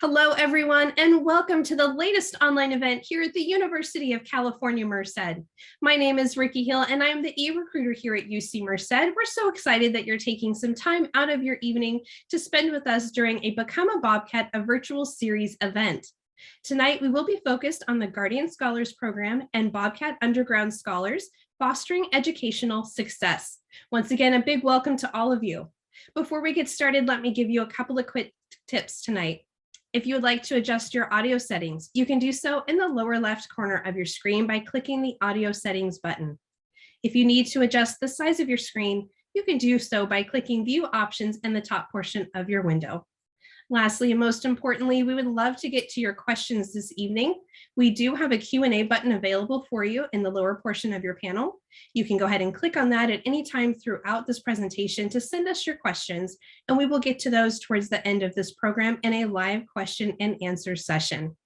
Hello, everyone, and welcome to the latest online event here at the University of California, Merced. My name is Ricky Hill, and I am the e-recruiter here at UC Merced. We're so excited that you're taking some time out of your evening to spend with us during a Become a Bobcat, a virtual series event. Tonight, we will be focused on the Guardian Scholars Program and Bobcat Underground Scholars, fostering educational success. Once again, a big welcome to all of you. Before we get started, let me give you a couple of quick tips tonight. If you would like to adjust your audio settings, you can do so in the lower left corner of your screen by clicking the audio settings button. If you need to adjust the size of your screen, you can do so by clicking view options in the top portion of your window. Lastly, and most importantly, we would love to get to your questions this evening. We do have a Q&A button available for you in the lower portion of your panel. You can go ahead and click on that at any time throughout this presentation to send us your questions, and we will get to those towards the end of this program in a live question and answer session.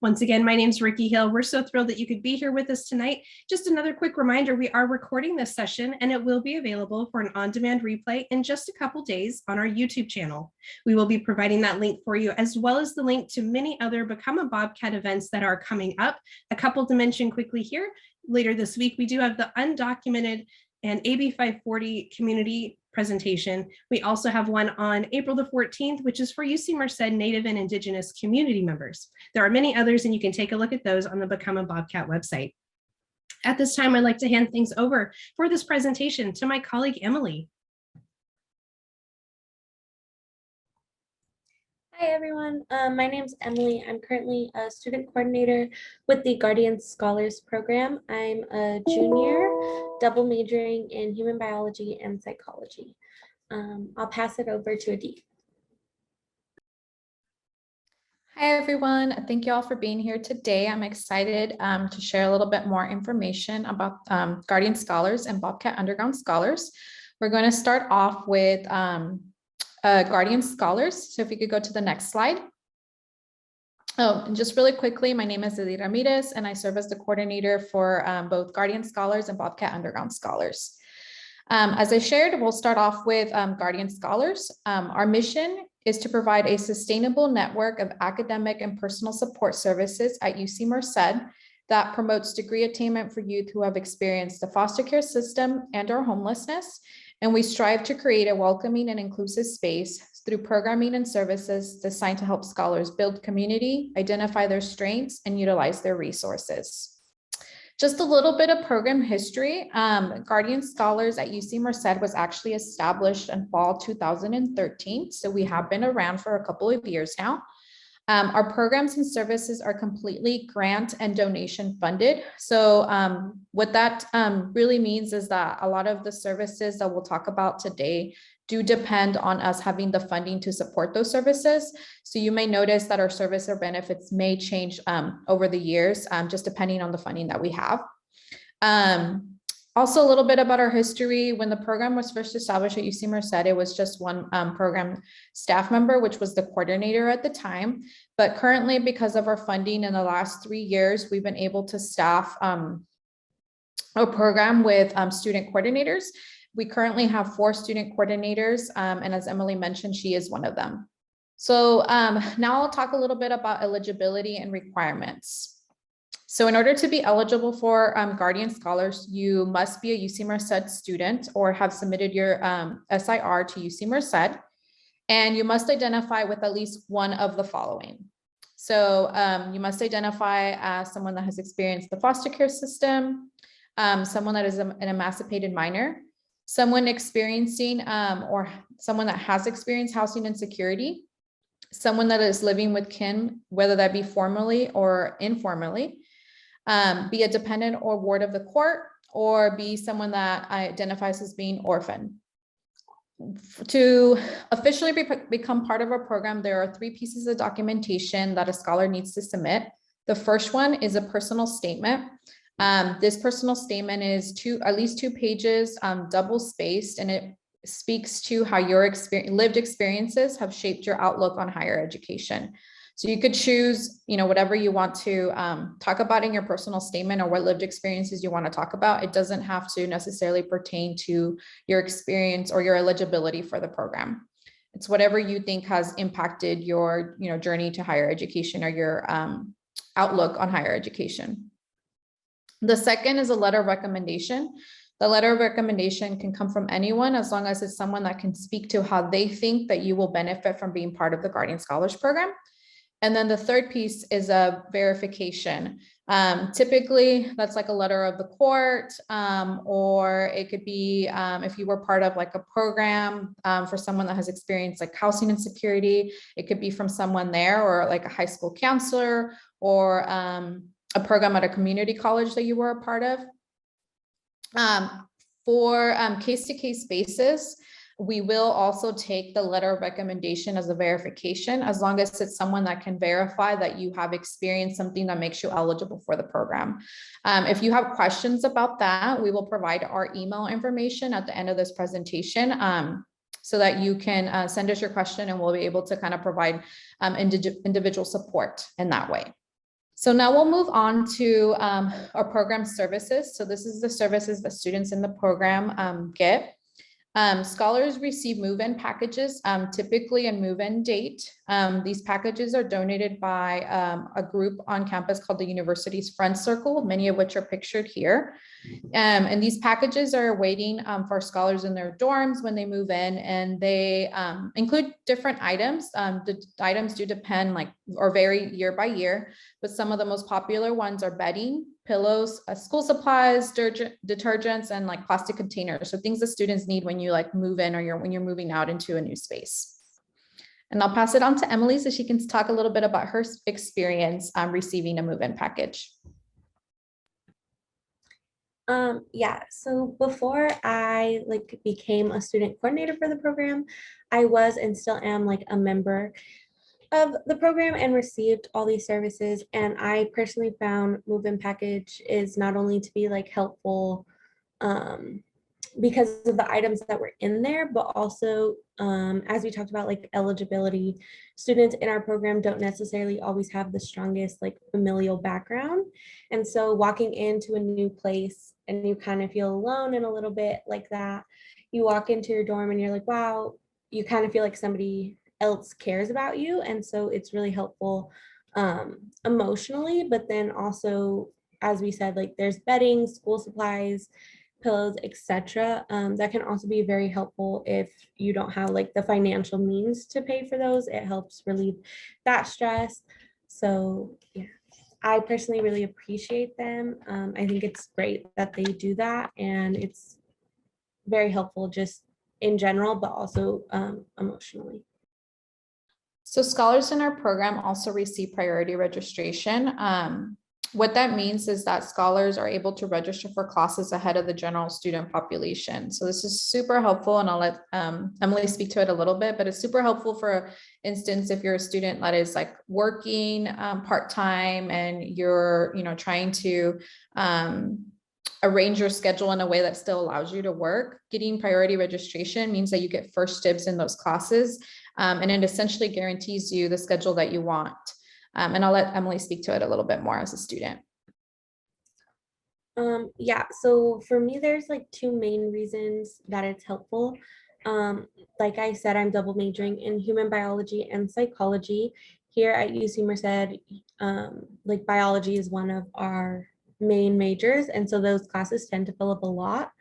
Once again, my name is Ricky Hill. We're so thrilled that you could be here with us tonight. Just another quick reminder, we are recording this session and it will be available for an on-demand replay in just a couple days on our YouTube channel. We will be providing that link for you, as well as the link to many other Become a Bobcat events that are coming up. A couple to mention quickly here. Later this week, we do have the undocumented and AB 540 community presentation. We also have one on April the 14th, which is for UC Merced Native and Indigenous community members. There are many others, and you can take a look at those on the Become a Bobcat website. At this time, I'd like to hand things over for this presentation to my colleague, Emily. Hi everyone, my name's Emily. I'm currently a student coordinator with the Guardian Scholars Program. I'm a junior, double majoring in human biology and psychology. I'll pass it over to Aditi. Hi everyone, thank you all for being here today. I'm excited to share a little bit more information about Guardian Scholars and Bobcat Underground Scholars. We're going to start off with Guardian Scholars. So if you could go to the next slide. Oh, and just really quickly, my name is Aditi Ramirez, and I serve as the coordinator for both Guardian Scholars and Bobcat Underground Scholars. As I shared, we'll start off with Guardian Scholars. Our mission is to provide a sustainable network of academic and personal support services at UC Merced that promotes degree attainment for youth who have experienced the foster care system and/or homelessness. And we strive to create a welcoming and inclusive space through programming and services designed to help scholars build community, identify their strengths, and utilize their resources. Just a little bit of program history. Guardian Scholars at UC Merced was actually established in fall 2013. So we have been around for a couple of years now. Our programs and services are completely grant and donation funded. So what that really means is that a lot of the services that we'll talk about today do depend on us having the funding to support those services. So you may notice that our service or benefits may change over the years, just depending on the funding that we have. Also, a little bit about our history. When the program was first established at UC Merced, it was just one program staff member, which was the coordinator at the time. But currently, because of our funding in the last 3 years, we've been able to staff a program with student coordinators. We currently have 4 student coordinators, and as Emily mentioned, she is one of them. So now I'll talk a little bit about eligibility and requirements. So in order to be eligible for Guardian Scholars, you must be a UC Merced student or have submitted your SIR to UC Merced, and you must identify with at least one of the following. So you must identify as someone that has experienced the foster care system, someone that is an emancipated minor, someone experiencing or someone that has experienced housing insecurity, someone that is living with kin, whether that be formally or informally, be a dependent or ward of the court, or be someone that identifies as being orphaned. To officially become part of our program, there are 3 pieces of documentation that a scholar needs to submit. The first one is a personal statement. This personal statement is at least 2 pages, double spaced, and it speaks to how your lived experiences have shaped your outlook on higher education. So you could choose, whatever you want to talk about in your personal statement, or what lived experiences you want to talk about. It doesn't have to necessarily pertain to your experience or your eligibility for the program. It's whatever you think has impacted your, journey to higher education or your outlook on higher education. The second is a letter of recommendation. The letter of recommendation can come from anyone as long as it's someone that can speak to how they think that you will benefit from being part of the Guardian Scholars Program. And then the third piece is a verification. Typically, that's like a letter of the court, or it could be if you were part of like a program for someone that has experienced like housing insecurity, it could be from someone there, or like a high school counselor, or a program at a community college that you were a part of. For case-to-case basis, we will also take the letter of recommendation as a verification, as long as it's someone that can verify that you have experienced something that makes you eligible for the program. If you have questions about that, we will provide our email information at the end of this presentation, so that you can send us your question and we'll be able to kind of provide individual support in that way. So now we'll move on to our program services. So this is the services that students in the program get. Scholars receive move-in packages, typically a move-in date. These packages are donated by a group on campus called the university's Friend Circle, many of which are pictured here. And these packages are waiting for scholars in their dorms when they move in, and they include different items. The items do depend or vary year by year, but some of the most popular ones are bedding, pillows, school supplies, detergents, and like plastic containers. So things that students need when you move in, or when you're moving out into a new space. And I'll pass it on to Emily so she can talk a little bit about her experience receiving a move-in package. Yeah, so before I became a student coordinator for the program, I was and still am a member of the program and received all these services. And I personally found move-in package is not only to be helpful because of the items that were in there, but also as we talked about eligibility, students in our program don't necessarily always have the strongest familial background. And so walking into a new place and you kind of feel alone and a little bit like that, you walk into your dorm and you're like, wow, you kind of feel like somebody else cares about you. And so it's really helpful emotionally, but then also, as we said, there's bedding, school supplies, pillows, etc. That can also be very helpful if you don't have the financial means to pay for those. It helps relieve that stress. So yeah, I personally really appreciate them. I think it's great that they do that, and it's very helpful just in general, but also emotionally. So scholars in our program also receive priority registration. What that means is that scholars are able to register for classes ahead of the general student population. So this is super helpful, and I'll let Emily speak to it a little bit, but it's super helpful for instance, if you're a student that is working part-time and you're, trying to arrange your schedule in a way that still allows you to work. Getting priority registration means that you get first dibs in those classes, and it essentially guarantees you the schedule that you want. And I'll let Emily speak to it a little bit more as a student. Yeah, so for me, there's two main reasons that it's helpful. Like I said, I'm double majoring in human biology and psychology. Here at UC Merced, biology is one of our main majors, and so those classes tend to fill up a lot.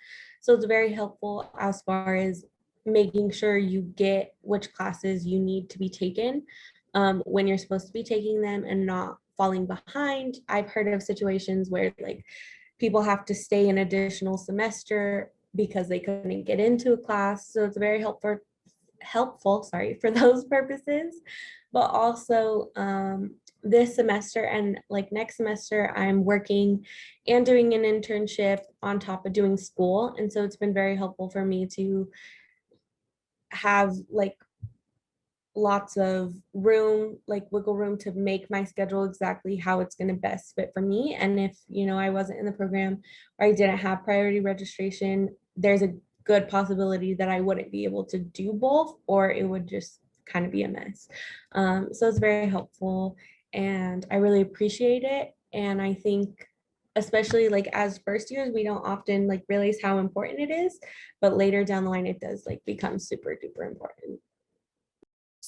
So it's very helpful as far as making sure you get which classes you need to be taken when you're supposed to be taking them and not falling behind. I've heard of situations where people have to stay an additional semester because they couldn't get into a class. So it's very helpful for those purposes. But also this semester and next semester, I'm working and doing an internship on top of doing school. And so it's been very helpful for me to have lots of room, wiggle room to make my schedule exactly how it's going to best fit for me. And if, I wasn't in the program or I didn't have priority registration, there's a good possibility that I wouldn't be able to do both, or it would just kind of be a mess. So it's very helpful and I really appreciate it. And I think especially as first years, we don't often realize how important it is, but later down the line, it does become super duper important.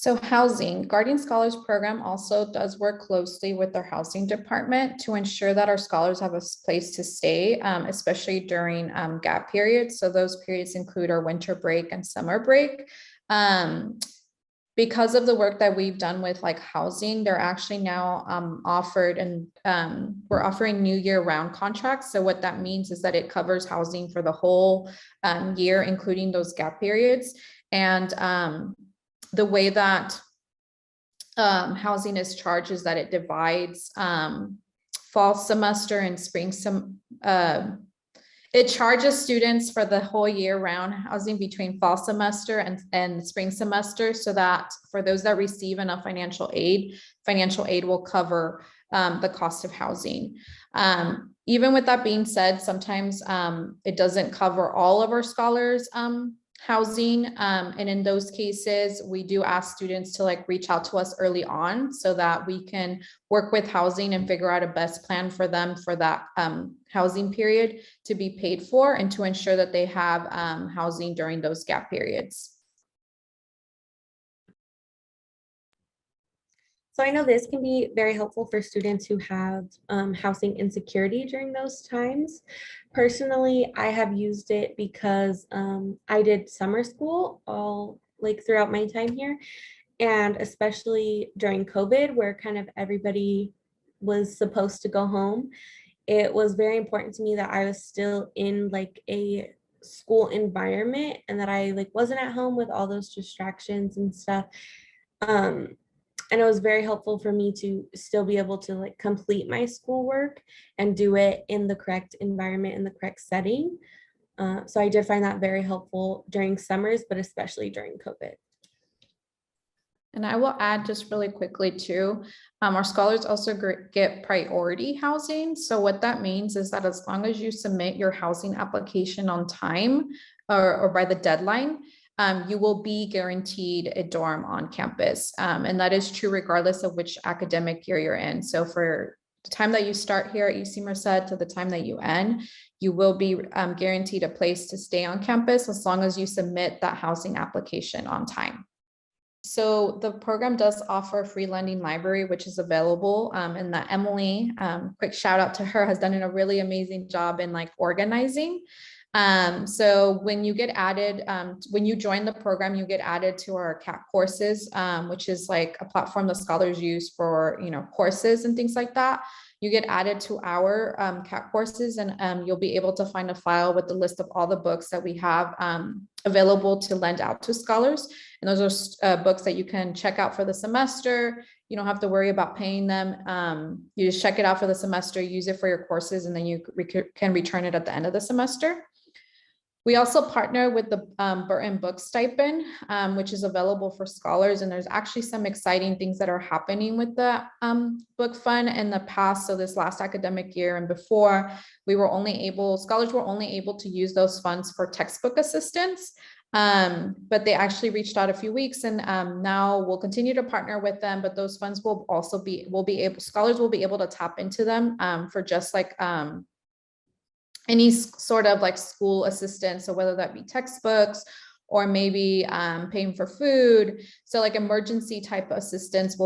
So housing, Guardian Scholars Program also does work closely with our housing department to ensure that our scholars have a place to stay, especially during gap periods. So those periods include our winter break and summer break. Because of the work that we've done with like housing, they're actually now offered, and we're offering new year-round contracts. So what that means is that it covers housing for the whole year, including those gap periods. And the way that housing is charged is that it divides fall semester and spring it charges students for the whole year round housing between fall semester and spring semester, so that for those that receive enough financial aid will cover the cost of housing. Even with that being said, sometimes it doesn't cover all of our scholars housing, and in those cases we do ask students to like reach out to us early on so that we can work with housing and figure out a best plan for them for that housing period to be paid for, and to ensure that they have housing during those gap periods. So I know this can be very helpful for students who have housing insecurity during those times. Personally, I have used it because I did summer school all like throughout my time here, and especially during COVID, where kind of everybody was supposed to go home. It was very important to me that I was still in like a school environment and that I like wasn't at home with all those distractions and stuff. And it was very helpful for me to still be able to like complete my schoolwork and do it in the correct environment, in the correct setting. So I did find that very helpful during summers, but especially during COVID. And I will add just really quickly too, our scholars also get priority housing. So what that means is that as long as you submit your housing application on time or by the deadline, you will be guaranteed a dorm on campus. And that is true regardless of which academic year you're in. So for the time that you start here at UC Merced to the time that you end, you will be guaranteed a place to stay on campus as long as you submit that housing application on time. So the program does offer a free lending library, which is available, and that Emily, quick shout out to her, has done a really amazing job in like organizing. So when you get added, when you join the program, you get added to our CAT courses, which is like a platform that scholars use for, courses and things like that. You get added to our CAT courses, and you'll be able to find a file with the list of all the books that we have available to lend out to scholars. And those are books that you can check out for the semester. You don't have to worry about paying them. You just check it out for the semester, use it for your courses, and then you can return it at the end of the semester. We also partner with the Burton book stipend, which is available for scholars. And there's actually some exciting things that are happening with the book fund in the past. So this last academic year and before, scholars were only able to use those funds for textbook assistance. But they actually reached out a few weeks, and now we'll continue to partner with them. But those funds will also scholars will be able to tap into them for just like any sort of like school assistance. So whether that be textbooks or maybe paying for food. So like emergency type assistance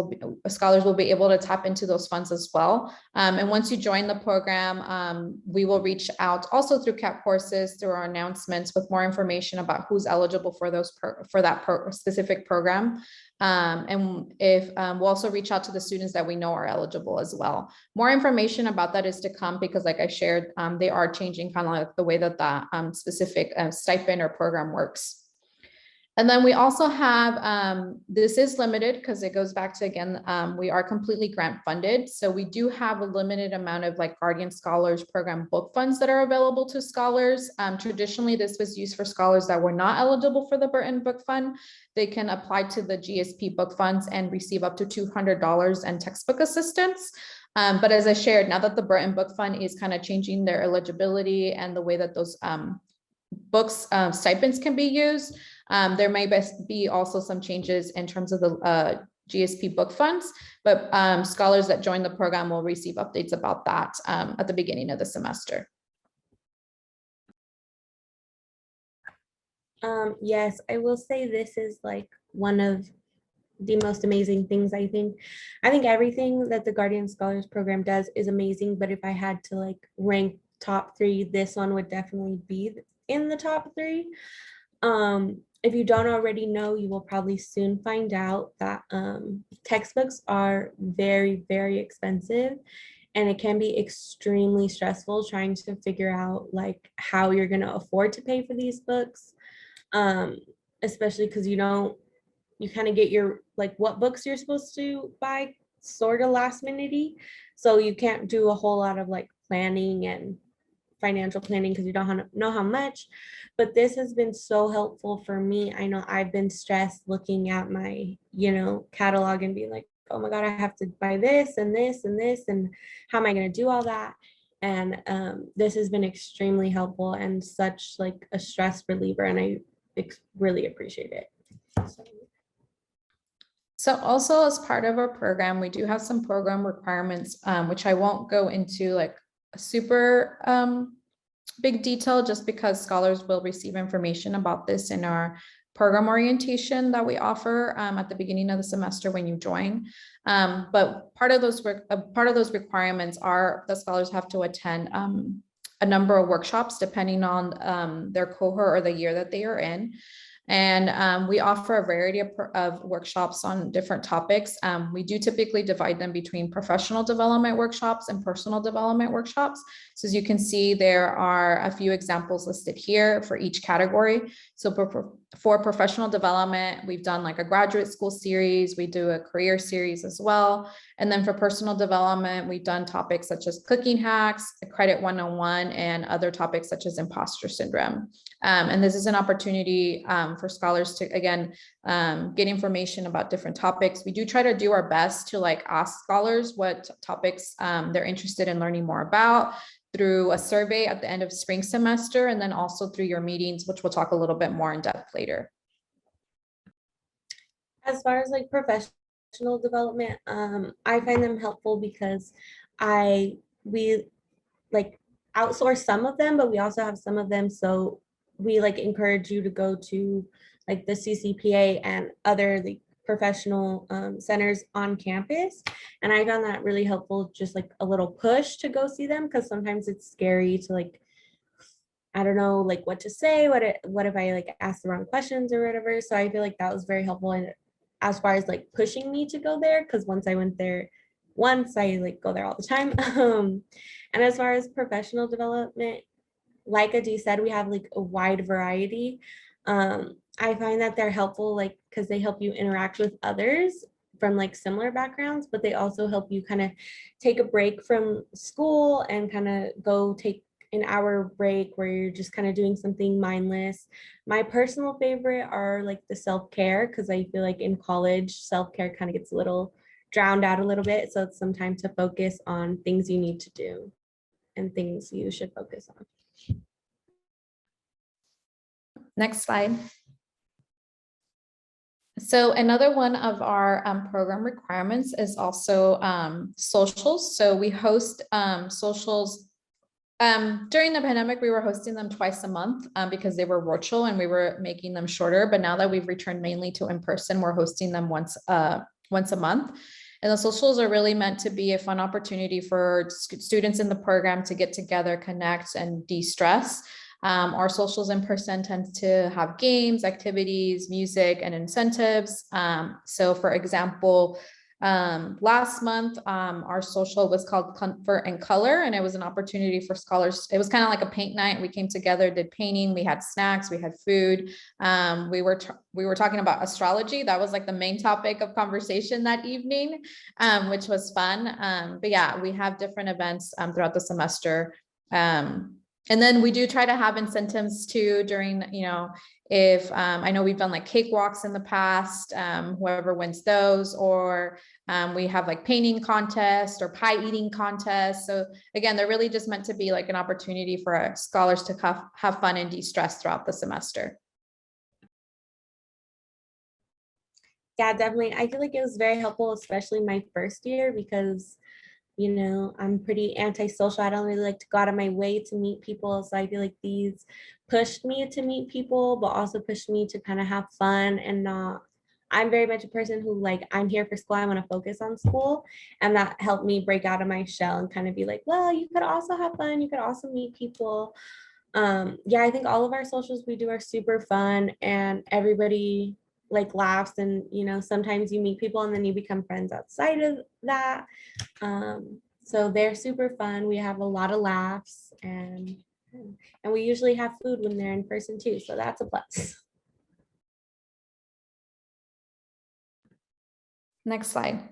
scholars will be able to tap into those funds as well. And once you join the program, we will reach out also through CAT courses, through our announcements with more information about who's eligible for that specific program. And we'll also reach out to the students that we know are eligible as well. More information about that is to come, because like I shared, they are changing kind of like the way that that specific stipend or program works. And then we also have, this is limited because it goes back to, again, we are completely grant funded. So we do have a limited amount of like Guardian Scholars Program book funds that are available to scholars. Traditionally, this was used for scholars that were not eligible for the Burton Book Fund. They can apply to the GSP book funds and receive up to $200 in textbook assistance. But as I shared, now that the Burton Book Fund is kind of changing their eligibility and the way that those books stipends can be used, there may be also some changes in terms of the GSP book funds, but scholars that join the program will receive updates about that at the beginning of the semester. Yes, I will say this is like one of the most amazing things. I think everything that the Guardian Scholars Program does is amazing, but if I had to like rank top 3, this one would definitely be in the top 3. If you don't already know, you will probably soon find out that textbooks are very, very expensive, and it can be extremely stressful trying to figure out like how you're going to afford to pay for these books, um, especially because you kind of get your like what books you're supposed to buy sort of last minute, so you can't do a whole lot of like planning and financial planning because you don't know how much. But this has been so helpful for me. I know I've been stressed looking at my catalog and being like, oh my god, I have to buy this and this and this, and how am I going to do all that? And this has been extremely helpful and such like a stress reliever, and I really appreciate it. So also as part of our program, we do have some program requirements, which I won't go into like a super big detail, just because scholars will receive information about this in our program orientation that we offer at the beginning of the semester when you join. But part of those requirements are the scholars have to attend a number of workshops depending on their cohort or the year that they are in. And we offer a variety of workshops on different topics. We do typically divide them between professional development workshops and personal development workshops. So as you can see, there are a few examples listed here for each category. So for professional development, we've done like a graduate school series, we do a career series as well. And then for personal development, we've done topics such as cooking hacks, credit 101, and other topics such as imposter syndrome. And this is an opportunity for scholars to, again, get information about different topics. We do try to do our best to like ask scholars what topics they're interested in learning more about through a survey at the end of spring semester, and then also through your meetings, which we'll talk a little bit more in depth later. As far as like professional development, I find them helpful because we like outsource some of them, but we also have some of them. So we like encourage you to go to like the CCPA and other like professional centers on campus. And I found that really helpful, just like a little push to go see them, because sometimes it's scary to like, I don't know, like what to say, what if I like ask the wrong questions or whatever. So I feel like that was very helpful, and as far as like pushing me to go there, because once I like go there all the time. And as far as professional development, like Adi said, we have like a wide variety. I find that they're helpful, like, because they help you interact with others from like similar backgrounds, but they also help you kind of take a break from school and kind of go take an hour break where you're just kind of doing something mindless. My personal favorite are like the self-care, because I feel like in college, self-care kind of gets a little drowned out a little bit. So it's some time to focus on things you need to do and things you should focus on. Next slide. So another one of our program requirements is also socials. So we host socials. During the pandemic, we were hosting them twice a month because they were virtual and we were making them shorter. But now that we've returned mainly to in-person, we're hosting them once a month. And the socials are really meant to be a fun opportunity for students in the program to get together, connect, and de-stress. Our socials in person tends to have games, activities, music, and incentives. So for example, last month, our social was called Comfort and Color, and it was an opportunity for scholars. It was kind of like a paint night. We came together, did painting, we had snacks, we had food. We were talking about astrology. That was like the main topic of conversation that evening, which was fun. But yeah, we have different events throughout the semester. And then we do try to have incentives too during, if I know we've done like cakewalks in the past, whoever wins those, or we have like painting contests or pie eating contests. So again, they're really just meant to be like an opportunity for scholars to have fun and de-stress throughout the semester. Yeah, definitely. I feel like it was very helpful, especially my first year, because I'm pretty antisocial. I don't really like to go out of my way to meet people. So I feel like these pushed me to meet people, but also pushed me to kind of have fun and not, I'm very much a person who like, I'm here for school, I want to focus on school. And that helped me break out of my shell and kind of be like, well, you could also have fun, you could also meet people. Yeah, I think all of our socials we do are super fun, and everybody like laughs, and you know, sometimes you meet people and then you become friends outside of that. So they're super fun. We have a lot of laughs, and we usually have food when they're in person too, so that's a plus. Next slide.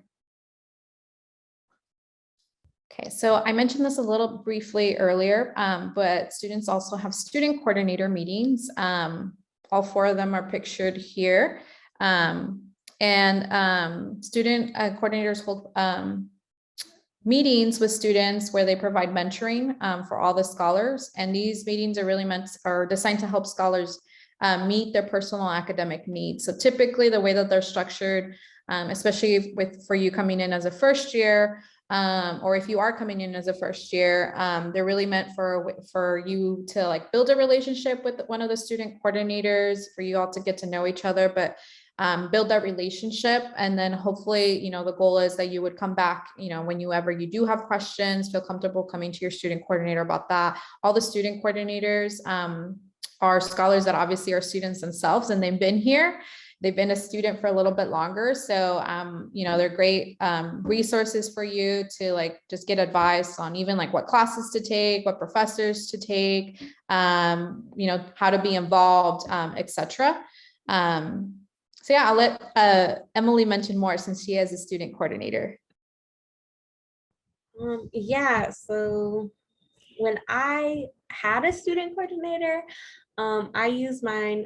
Okay, so I mentioned this a little briefly earlier, but students also have student coordinator meetings. All 4 of them are pictured here. Student coordinators hold meetings with students where they provide mentoring for all the scholars. And these meetings are designed to help scholars meet their personal academic needs. So typically the way that they're structured, especially for you coming in as a first year, or if you are coming in as a first year, they're really meant for you to like build a relationship with one of the student coordinators, for you all to get to know each other, but build that relationship. And then hopefully, you know, the goal is that you would come back, you know, whenever you do have questions, feel comfortable coming to your student coordinator about that. All the student coordinators are scholars that obviously are students themselves, and they've been here. They've been a student for a little bit longer. So, you know, they're great resources for you to like just get advice on even like what classes to take, what professors to take, you know, how to be involved, etc. So yeah, I'll let Emily mention more since she is a student coordinator. Yeah, so when I had a student coordinator, I used mine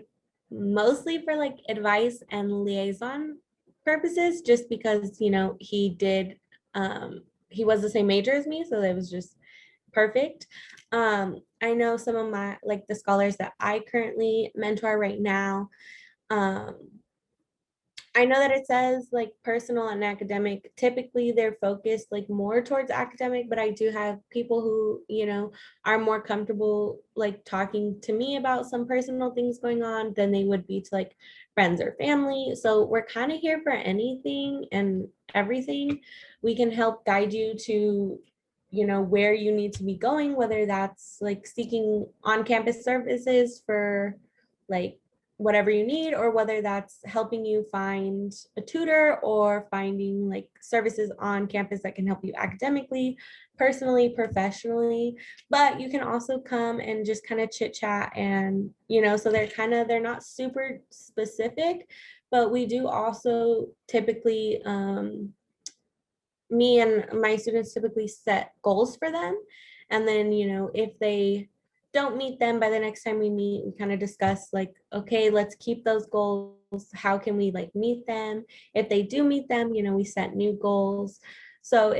mostly for like advice and liaison purposes, just because, you know, he was the same major as me, so it was just perfect. I know some of my, like the scholars that I currently mentor right now, I know that it says like personal and academic. Typically they're focused like more towards academic, but I do have people who, you know, are more comfortable like talking to me about some personal things going on than they would be to like friends or family. So we're kind of here for anything and everything. We can help guide you to, you know, where you need to be going, whether that's like seeking on-campus services for like whatever you need, or whether that's helping you find a tutor or finding like services on campus that can help you academically, personally, professionally. But you can also come and just kind of chit chat, and you know, so they're not super specific, but we do also typically me and my students typically set goals for them, and then, you know, if they don't meet them by the next time we meet, we kind of discuss like, okay, let's keep those goals, how can we like meet them? If they do meet them, you know, we set new goals. So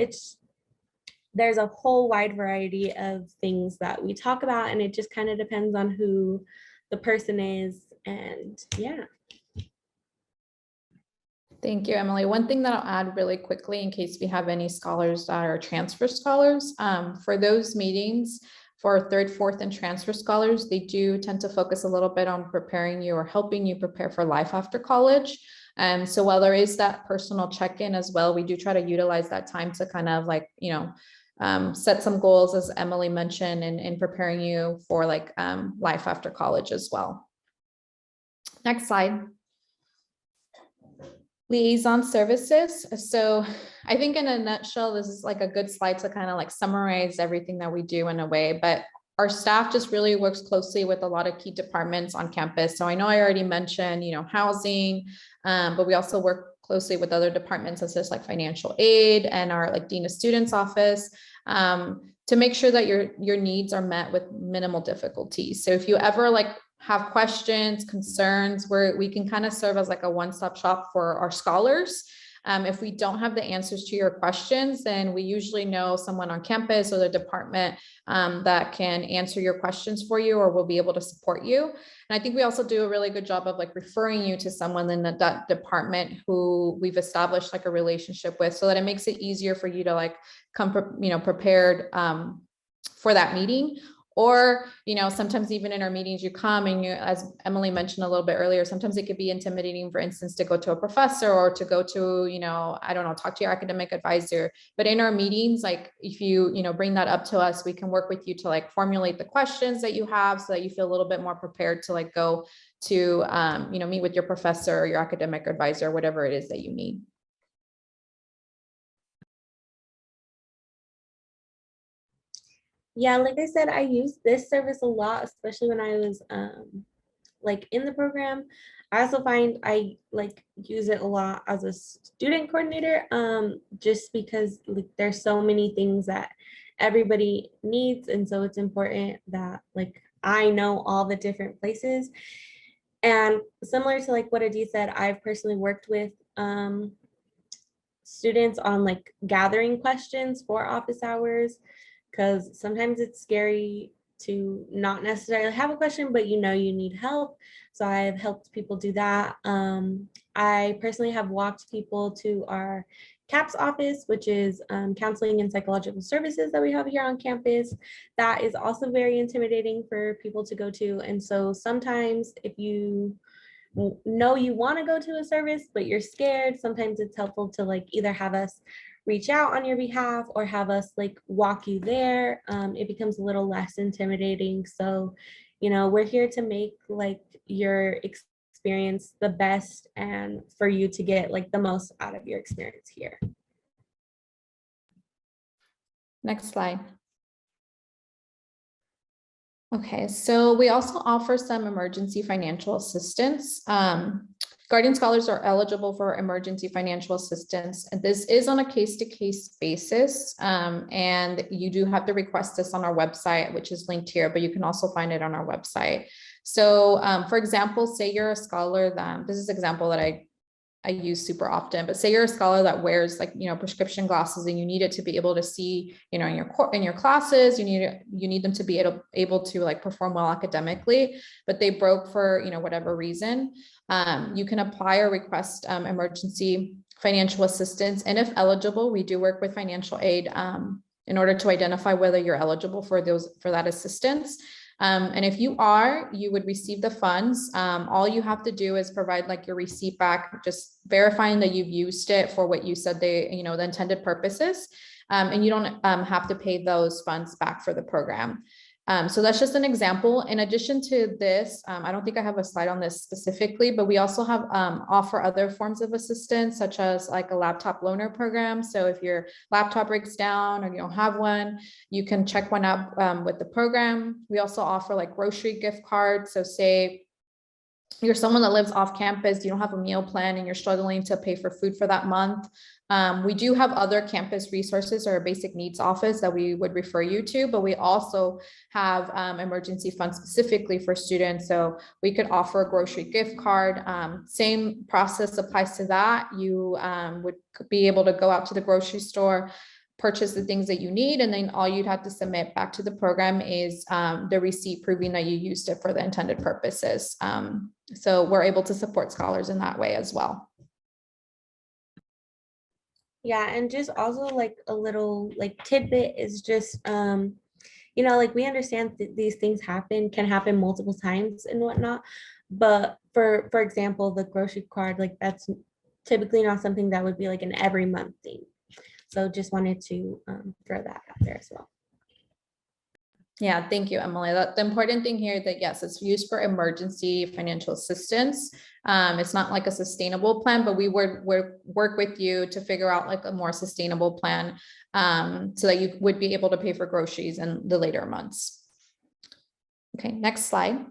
there's a whole wide variety of things that we talk about, and it just kind of depends on who the person is. And yeah. Thank you, Emily. One thing that I'll add really quickly in case we have any scholars that are transfer scholars, for those meetings for 3rd, 4th, and transfer scholars, they do tend to focus a little bit on preparing you or helping you prepare for life after college. So while there is that personal check-in as well, we do try to utilize that time to kind of like, you know, set some goals, as Emily mentioned, in preparing you for like life after college as well. Next slide. Liaison Services. So I think in a nutshell, this is like a good slide to kind of like summarize everything that we do in a way, but our staff just really works closely with a lot of key departments on campus. So I know I already mentioned, you know, housing, but we also work closely with other departments such as like financial aid and our like Dean of Students office, to make sure that your needs are met with minimal difficulty. So if you ever like have questions, concerns, where we can kind of serve as like a one-stop shop for our scholars. If we don't have the answers to your questions, then we usually know someone on campus or the department that can answer your questions for you, or will be able to support you. And I think we also do a really good job of like referring you to someone in that department who we've established like a relationship with, so that it makes it easier for you to like come, you know, prepared for that meeting. Or, sometimes even in our meetings, you come and you, as Emily mentioned a little bit earlier, sometimes it could be intimidating, for instance, to go to a professor or to go to, I don't know, talk to your academic advisor. But in our meetings, like if you, bring that up to us, we can work with you to like formulate the questions that you have so that you feel a little bit more prepared to like go to, meet with your professor or your academic advisor, whatever it is that you need. Yeah, like I said, I use this service a lot, especially when I was like in the program. I also find I like use it a lot as a student coordinator, just because like there's so many things that everybody needs, and so it's important that like I know all the different places. And similar to like what Adi said, I've personally worked with students on like gathering questions for office hours, because sometimes it's scary to not necessarily have a question, but you need help. So I've helped people do that. I personally have walked people to our CAPS office, which is Counseling and Psychological Services that we have here on campus. That is also very intimidating for people to go to. And so sometimes if you know you want to go to a service, but you're scared, sometimes it's helpful to like either have us reach out on your behalf or have us like walk you there. It becomes a little less intimidating. So, we're here to make like your experience the best and for you to get like the most out of your experience here. Next slide. Okay, so we also offer some emergency financial assistance. Guardian Scholars are eligible for emergency financial assistance, and this is on a case-to-case basis, and you do have to request this on our website, which is linked here, but you can also find it on our website. So for example, say you're a scholar, this is an example that I use super often, but say you're a scholar that wears like, prescription glasses and you need it to be able to see, in your classes, you need them to be able to like perform well academically, but they broke for, whatever reason. You can apply or request emergency financial assistance. And if eligible, we do work with financial aid in order to identify whether you're eligible for that assistance. And if you are, you would receive the funds. All you have to do is provide like your receipt back, just verifying that you've used it for what you said the intended purposes. And you don't have to pay those funds back for the program. So that's just an example. In addition to this, I don't think I have a slide on this specifically, but we also have offer other forms of assistance, such as like a laptop loaner program. So if your laptop breaks down or you don't have one, you can check one out with the program. We also offer like grocery gift cards. So say you're someone that lives off campus, you don't have a meal plan and you're struggling to pay for food for that month. We do have other campus resources or a basic needs office that we would refer you to, but we also have emergency funds specifically for students. So we could offer a grocery gift card. Same process applies to that. You would be able to go out to the grocery store, purchase the things that you need, and then all you'd have to submit back to the program is the receipt proving that you used it for the intended purposes. So we're able to support scholars in that way as well. Yeah, and just also like a little like tidbit is just like we understand that these things can happen multiple times and whatnot, but for example, the grocery card, like that's typically not something that would be like an every month thing. So just wanted to throw that out there as well. Yeah, thank you, Emily. The important thing here is that yes, it's used for emergency financial assistance. It's not like a sustainable plan, but we would work with you to figure out like a more sustainable plan so that you would be able to pay for groceries in the later months. Okay, next slide.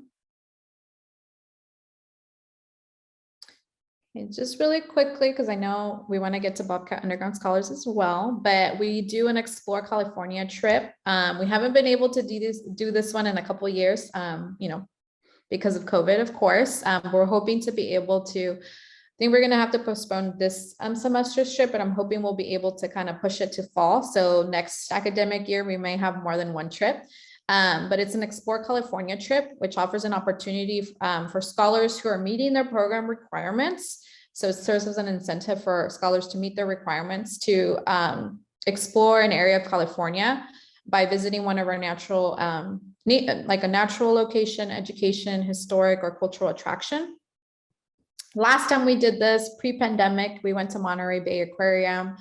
Okay, just really quickly, because I know we want to get to Bobcat Underground Scholars as well, but we do an Explore California trip. We haven't been able to do this one in a couple of years, because of COVID, of course. We're hoping to be able to, I think we're going to have to postpone this semester's trip, but I'm hoping we'll be able to kind of push it to fall. So next academic year, we may have more than one trip. But it's an Explore California trip, which offers an opportunity for scholars who are meeting their program requirements. So it serves as an incentive for scholars to meet their requirements to explore an area of California. by visiting one of our natural, like a natural location, education, historic, or cultural attraction. Last time we did this pre-pandemic, we went to Monterey Bay Aquarium.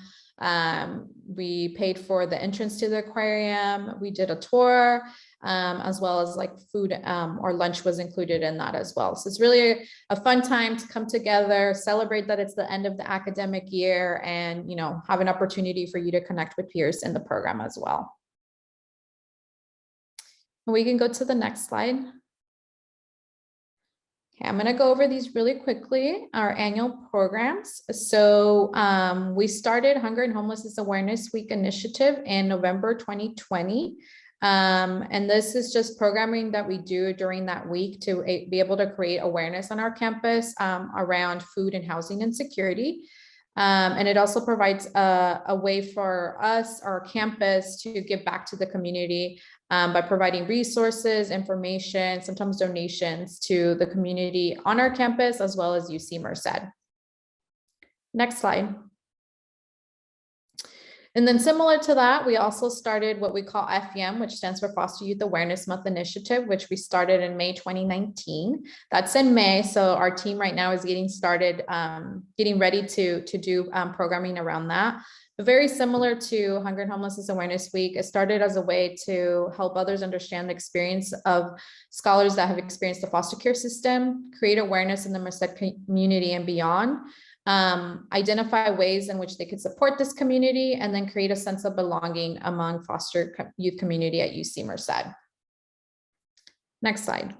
We paid for the entrance to the aquarium. We did a tour, as well as like food or lunch was included in that as well. So it's really a fun time to come together, celebrate that it's the end of the academic year, and, you know, have an opportunity for you to connect with peers in the program as well. We can go to the next slide. Okay, I'm going to go over these really quickly, our annual programs. So we started Hunger and Homelessness Awareness Week initiative in November 2020. And this is just programming that we do during that week to be able to create awareness on our campus around food and housing insecurity. And it also provides a way for us, our campus, to give back to the community by providing resources, information, sometimes donations to the community on our campus, as well as UC Merced. Next slide. And then similar to that, we also started what we call FEM, which stands for Foster Youth Awareness Month Initiative, which we started in May 2019. That's in May. So our team right now is getting started, getting ready to do programming around that. But very similar to Hunger and Homelessness Awareness Week, it started as a way to help others understand the experience of scholars that have experienced the foster care system, create awareness in the Merced community and beyond, identify ways in which they could support this community, and then create a sense of belonging among foster youth community at UC Merced. Next slide.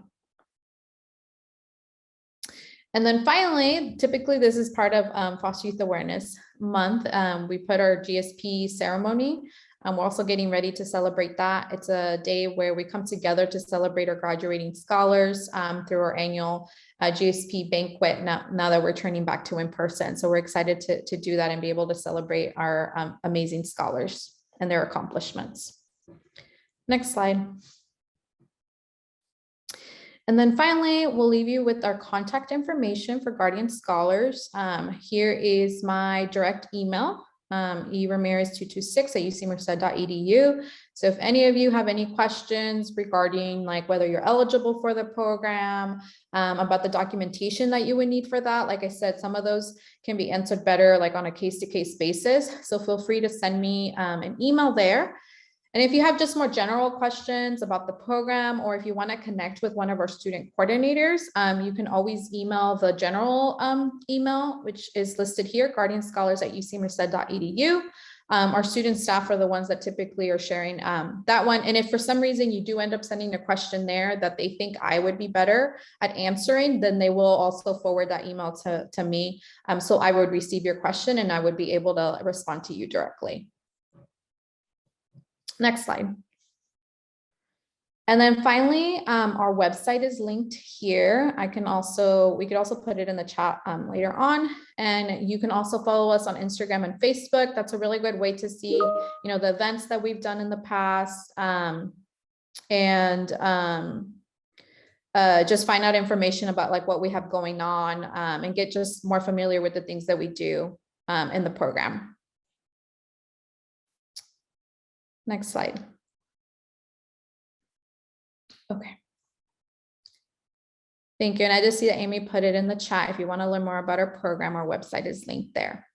And then finally, typically this is part of Foster Youth Awareness Month. We put our Gsp ceremony. We're also getting ready to celebrate that. It's a day where we come together to celebrate our graduating scholars through our annual Gsp banquet now that we're turning back to in person. So we're excited to do that and be able to celebrate our amazing scholars and their accomplishments. Next slide. And then finally, we'll leave you with our contact information for Guardian Scholars. Here is my direct email, eramirez226@ucmerced.edu. So if any of you have any questions regarding like whether you're eligible for the program, about the documentation that you would need for that, like I said, some of those can be answered better like on a case-to-case basis. So feel free to send me an email there. And if you have just more general questions about the program, or if you want to connect with one of our student coordinators, you can always email the general email, which is listed here, guardianscholars@ucmerced.edu. Our student staff are the ones that typically are sharing that one. And if for some reason you do end up sending a question there that they think I would be better at answering, then they will also forward that email to me. So I would receive your question and I would be able to respond to you directly. Next slide. And then finally, our website is linked here. we could also put it in the chat later on. And you can also follow us on Instagram and Facebook. That's a really good way to see, you know, the events that we've done in the past, just find out information about like what we have going on, and get just more familiar with the things that we do in the program. Next slide. Okay. Thank you. And I just see that Amy put it in the chat. If you want to learn more about our program, our website is linked there.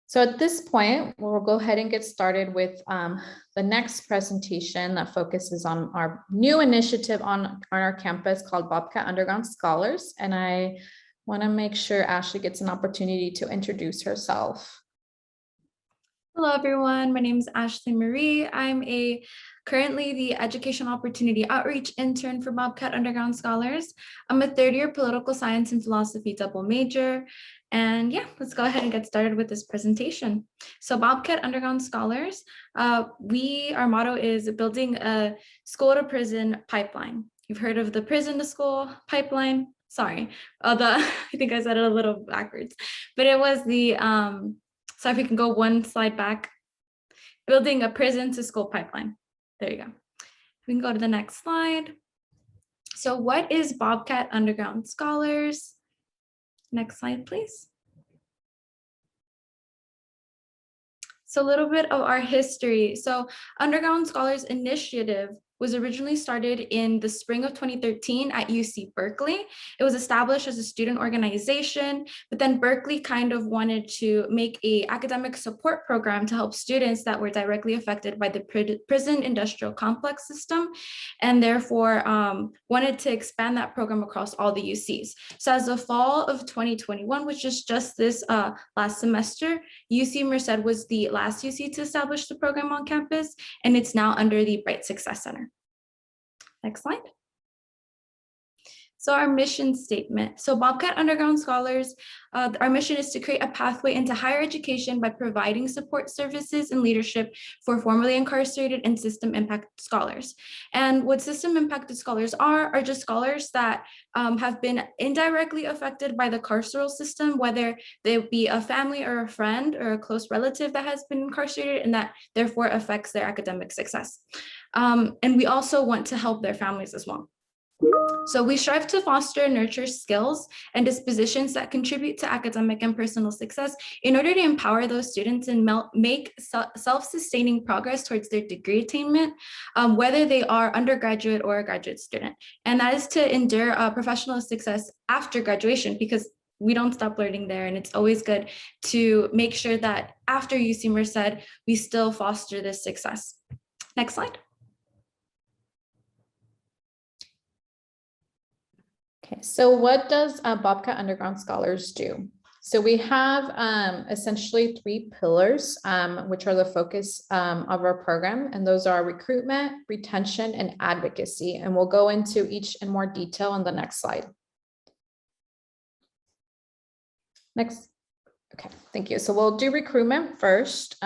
So at this point, we'll go ahead and get started with the next presentation that focuses on our new initiative on our campus called Bobcat Underground Scholars. And I want to make sure Ashley gets an opportunity to introduce herself. Hello, everyone. My name is Ashley Marie. I'm currently the Education Opportunity Outreach Intern for Bobcat Underground Scholars. I'm a third-year political science and philosophy double major. And yeah, let's go ahead and get started with this presentation. So Bobcat Underground Scholars, our motto is building a school to prison pipeline. You've heard of the prison to school pipeline. Sorry, I think I said it a little backwards, but it was the, so if we can go one slide back, building a prison to school pipeline. There you go. We can go to the next slide. So what is Bobcat Underground Scholars? Next slide, please. So a little bit of our history. So Underground Scholars Initiative was originally started in the spring of 2013 at UC Berkeley. It was established as a student organization, but then Berkeley kind of wanted to make an academic support program to help students that were directly affected by the prison industrial complex system, and therefore wanted to expand that program across all the UCs. So as of fall of 2021, which is just this last semester, UC Merced was the last UC to establish the program on campus, and it's now under the Bright Success Center. Next slide. So our mission statement. So Bobcat Underground Scholars, our mission is to create a pathway into higher education by providing support services and leadership for formerly incarcerated and system impacted scholars. And what system impacted scholars are just scholars that have been indirectly affected by the carceral system, whether they be a family or a friend or a close relative that has been incarcerated, and that therefore affects their academic success. And we also want to help their families as well. So we strive to foster and nurture skills and dispositions that contribute to academic and personal success in order to empower those students and make self-sustaining progress towards their degree attainment, whether they are undergraduate or a graduate student. And that is to endure professional success after graduation, because we don't stop learning there. And it's always good to make sure that after UC Merced, we still foster this success. Next slide. Okay, so what does Bobcat Underground Scholars do? So we have essentially 3 pillars, which are the focus of our program, and those are recruitment, retention, and advocacy. And we'll go into each in more detail on the next slide. Next. Okay, thank you. So we'll do recruitment first.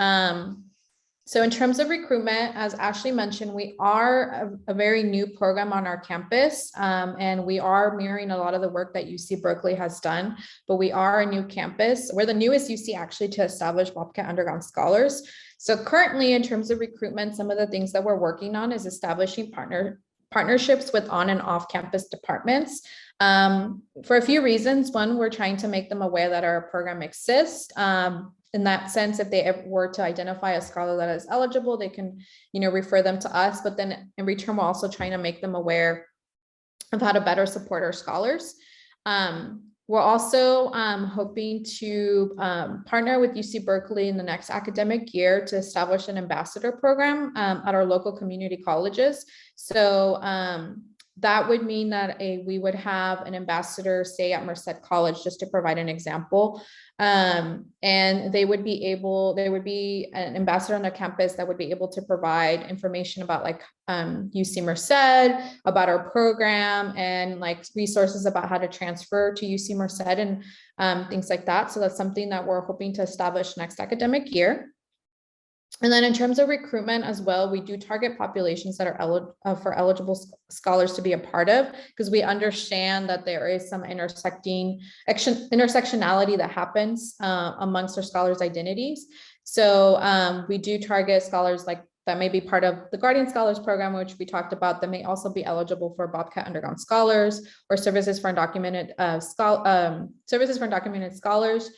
So in terms of recruitment, as Ashley mentioned, we are a very new program on our campus, and we are mirroring a lot of the work that UC Berkeley has done, but we are a new campus. We're the newest UC actually to establish Bobcat Underground Scholars. So currently in terms of recruitment, some of the things that we're working on is establishing partnerships with on and off campus departments. For a few reasons. One, we're trying to make them aware that our program exists. In that sense, if they ever were to identify a scholar that is eligible, they can, refer them to us. But then in return, we're also trying to make them aware of how to better support our scholars. We're also hoping to partner with UC Berkeley in the next academic year to establish an ambassador program at our local community colleges. So that would mean that we would have an ambassador, say at Merced College, just to provide an example. And there would be an ambassador on their campus that would be able to provide information about UC Merced, about our program, and resources about how to transfer to UC Merced and things like that. So that's something that we're hoping to establish next academic year. And then in terms of recruitment as well, we do target populations that are for eligible scholars to be a part of, because we understand that there is some intersectionality that happens amongst our scholars' identities. So we do target scholars that may be part of the Guardian Scholars Program, which we talked about, that may also be eligible for Bobcat Underground Scholars or services for undocumented scholars.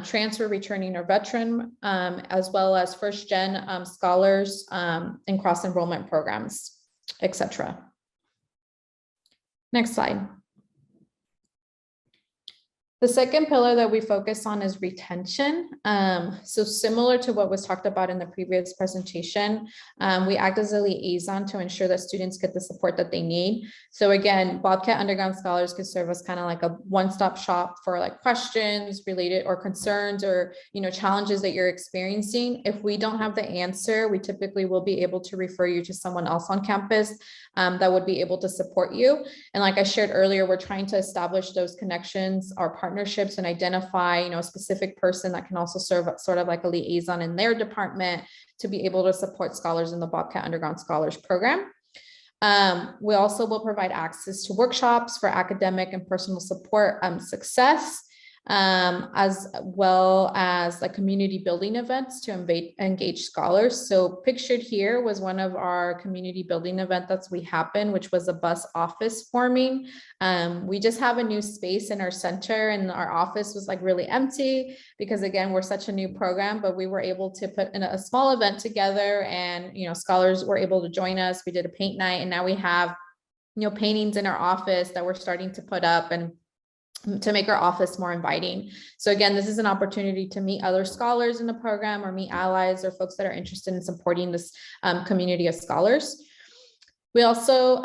Transfer, returning, or veteran, as well as first-gen scholars in cross-enrollment programs, etc. Next slide. The second pillar that we focus on is retention. So similar to what was talked about in the previous presentation, we act as a liaison to ensure that students get the support that they need. So again, Bobcat Underground Scholars could serve as kind of like a one-stop shop for questions related or concerns or challenges that you're experiencing. If we don't have the answer, we typically will be able to refer you to someone else on campus that would be able to support you. And like I shared earlier, we're trying to establish those connections or partnerships and identify, a specific person that can also serve sort of like a liaison in their department to be able to support scholars in the Bobcat Underground Scholars Program. We also will provide access to workshops for academic and personal support success. as well as like community building events to engage scholars. So pictured here was one of our community building events that we happened, which was a bus office forming. We just have a new space in our center, and our office was like really empty because again, we're such a new program, but we were able to put in a small event together, and scholars were able to join us. We did a paint night, and now we have paintings in our office that we're starting to put up and to make our office more inviting. So again, this is an opportunity to meet other scholars in the program or meet allies or folks that are interested in supporting this community of scholars. We also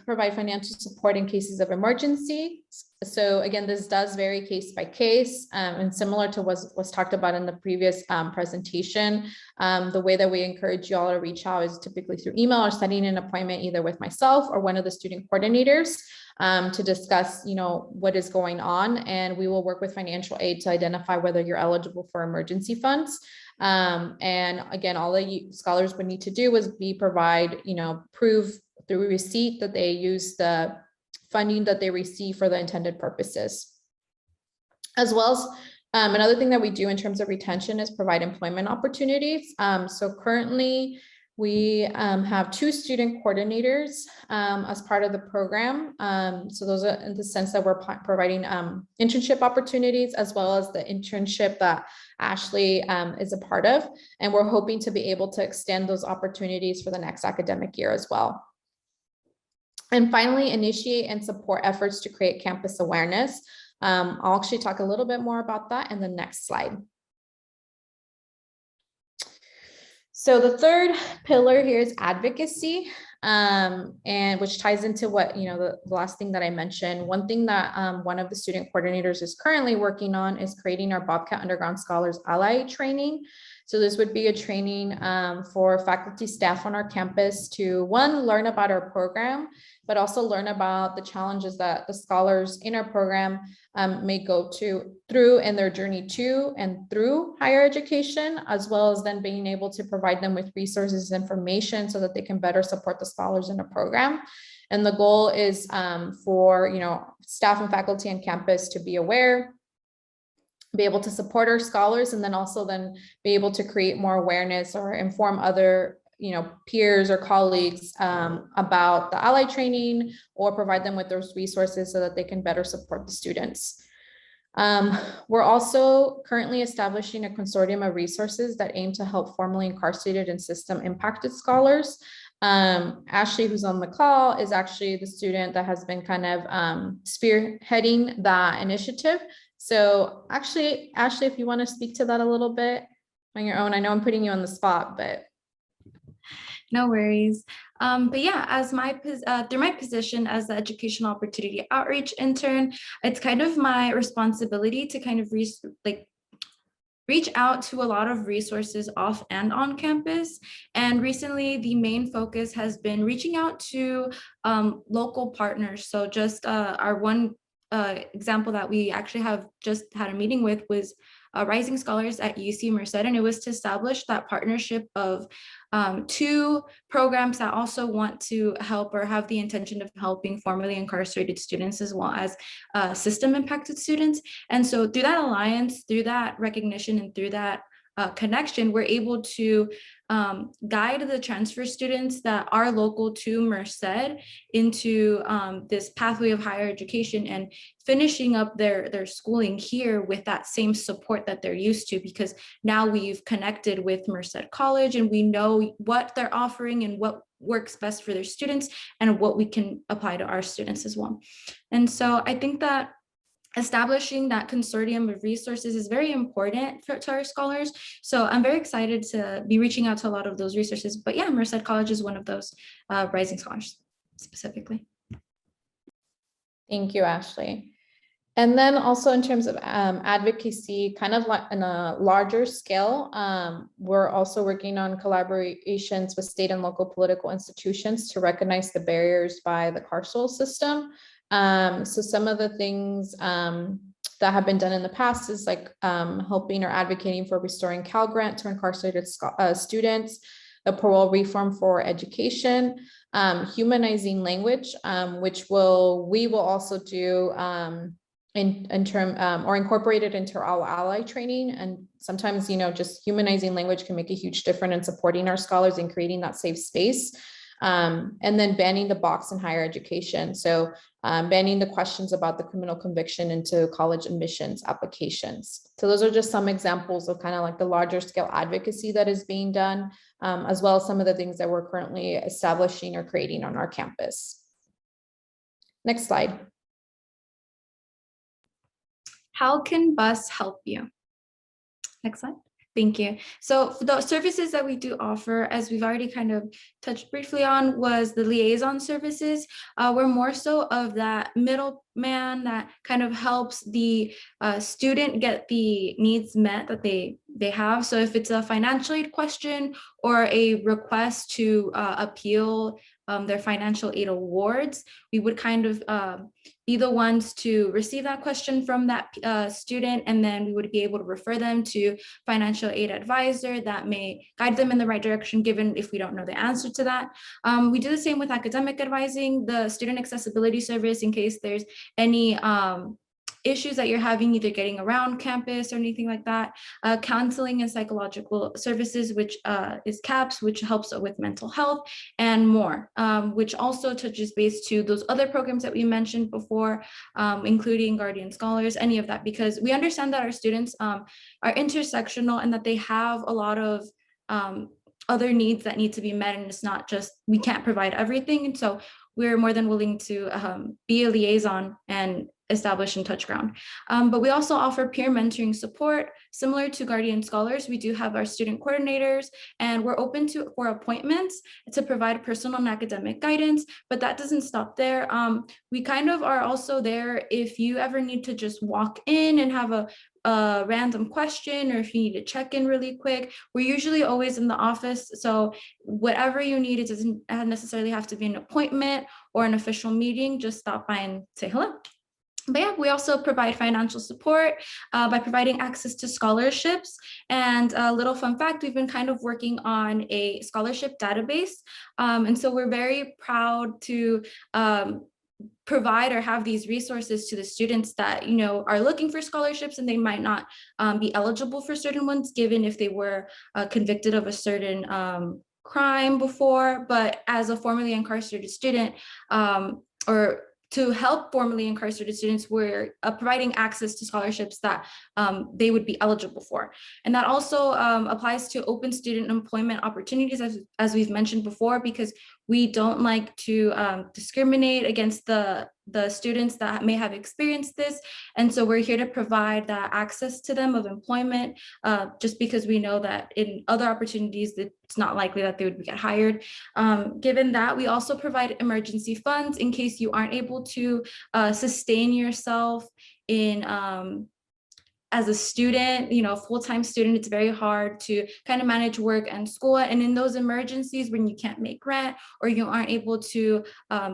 provide financial support in cases of emergency. So again, this does vary case by case, and similar to what was talked about in the previous presentation. The way that we encourage you all to reach out is typically through email or setting an appointment either with myself or one of the student coordinators to discuss, what is going on, and we will work with financial aid to identify whether you're eligible for emergency funds. And again, all the scholars would need to do is provide, proof through receipt that they use the funding that they receive for the intended purposes. As well as another thing that we do in terms of retention is provide employment opportunities. So currently we have 2 student coordinators as part of the program. So those are in the sense that we're providing internship opportunities, as well as the internship that Ashley is a part of. And we're hoping to be able to extend those opportunities for the next academic year as well. And finally, initiate and support efforts to create campus awareness. I'll actually talk a little bit more about that in the next slide. So the third pillar here is advocacy, and which ties into what, the last thing that I mentioned. One thing that one of the student coordinators is currently working on is creating our Bobcat Underground Scholars Ally training. So this would be a training for faculty staff on our campus to, one, learn about our program, but also learn about the challenges that the scholars in our program may go through in their journey to and through higher education, as well as then being able to provide them with resources and information so that they can better support the scholars in the program. And the goal is for staff and faculty on campus to be aware, be able to support our scholars, and then also be able to create more awareness or inform other peers or colleagues about the ally training, or provide them with those resources so that they can better support the students. We're also currently establishing a consortium of resources that aim to help formerly incarcerated and system impacted scholars. Ashley, who's on the call, is actually the student that has been kind of spearheading that initiative. So actually, Ashley, if you want to speak to that a little bit on your own, I know I'm putting you on the spot, but. No worries. But yeah, as through my position as the Educational Opportunity Outreach Intern, it's kind of my responsibility to kind of reach out to a lot of resources off and on campus. And recently, the main focus has been reaching out to local partners. So just our one example that we actually have just had a meeting with was Rising Scholars at UC Merced, and it was to establish that partnership of 2 programs that also want to help or have the intention of helping formerly incarcerated students as well as system impacted students. And so through that alliance, through that recognition, and through that connection, we're able to guide the transfer students that are local to Merced into this pathway of higher education and finishing up their schooling here with that same support that they're used to, because now we've connected with Merced College and we know what they're offering and what works best for their students and what we can apply to our students as well. And so I think that establishing that consortium of resources is very important to our scholars. So I'm very excited to be reaching out to a lot of those resources. But yeah, Merced College is one of those Rising Scholars specifically. Thank you, Ashley. And then also in terms of advocacy, kind of like in a larger scale, we're also working on collaborations with state and local political institutions to recognize the barriers by the carceral system. So some of the things that have been done in the past is like helping or advocating for restoring Cal Grant to incarcerated students, a parole reform for education, humanizing language, which we will also do in term or incorporated into our ally training. And sometimes, just humanizing language can make a huge difference in supporting our scholars and creating that safe space. And then banning the box in higher education. So banning the questions about the criminal conviction into college admissions applications. So those are just some examples of kind of like the larger scale advocacy that is being done, as well as some of the things that we're currently establishing or creating on our campus. Next slide. How can BUS help you? Next slide. Thank you. So for the services that we do offer, as we've already kind of touched briefly on, was the liaison services. We're more so of that middleman that kind of helps the student get the needs met that they have. So if it's a financial aid question or a request to appeal their financial aid awards, we would kind of be the ones to receive that question from that student, and then we would be able to refer them to financial aid advisor that may guide them in the right direction, given if we don't know the answer to that. We do the same with academic advising, the student accessibility service, in case there's any issues that you're having either getting around campus or anything like that. Counseling and psychological services, which is CAPS, which helps with mental health, and more, which also touches base to those other programs that we mentioned before, including Guardian Scholars, any of that, because we understand that our students are intersectional and that they have a lot of other needs that need to be met, and it's not just, we can't provide everything. And so we're more than willing to be a liaison and establish and touch ground. But we also offer peer mentoring support. Similar to Guardian Scholars, we do have our student coordinators, and we're open for appointments to provide personal and academic guidance, but that doesn't stop there. We kind of are also there if you ever need to just walk in and have a random question, or if you need to check in really quick. We're usually always in the office, so whatever you need, it doesn't necessarily have to be an appointment or an official meeting. Just stop by and say hello. But yeah, we also provide financial support by providing access to scholarships. And a little fun fact, we've been kind of working on a scholarship database. And so we're very proud to provide or have these resources to the students that are looking for scholarships, and they might not be eligible for certain ones, given if they were convicted of a certain crime before. But as a formerly incarcerated student, or to help formerly incarcerated students, we're providing access to scholarships that they would be eligible for. And that also applies to open student employment opportunities, as we've mentioned before, because we don't like to discriminate against the students that may have experienced this. And so we're here to provide that access to them of employment, just because we know that in other opportunities, it's not likely that they would get hired. Given that, we also provide emergency funds in case you aren't able to sustain yourself in as a student, full-time student. It's very hard to kind of manage work and school. And in those emergencies, when you can't make rent or you aren't able to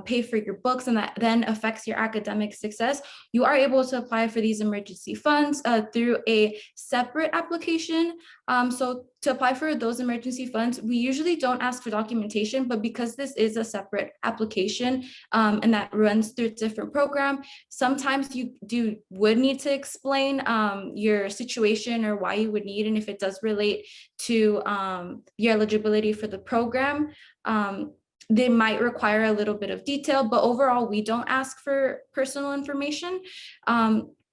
pay for your books, and that then affects your academic success, you are able to apply for these emergency funds through a separate application. So to apply for those emergency funds, we usually don't ask for documentation, but because this is a separate application and that runs through a different program, sometimes you would need to explain your situation or why you would need, and if it does relate to your eligibility for the program, they might require a little bit of detail, but overall, we don't ask for personal information.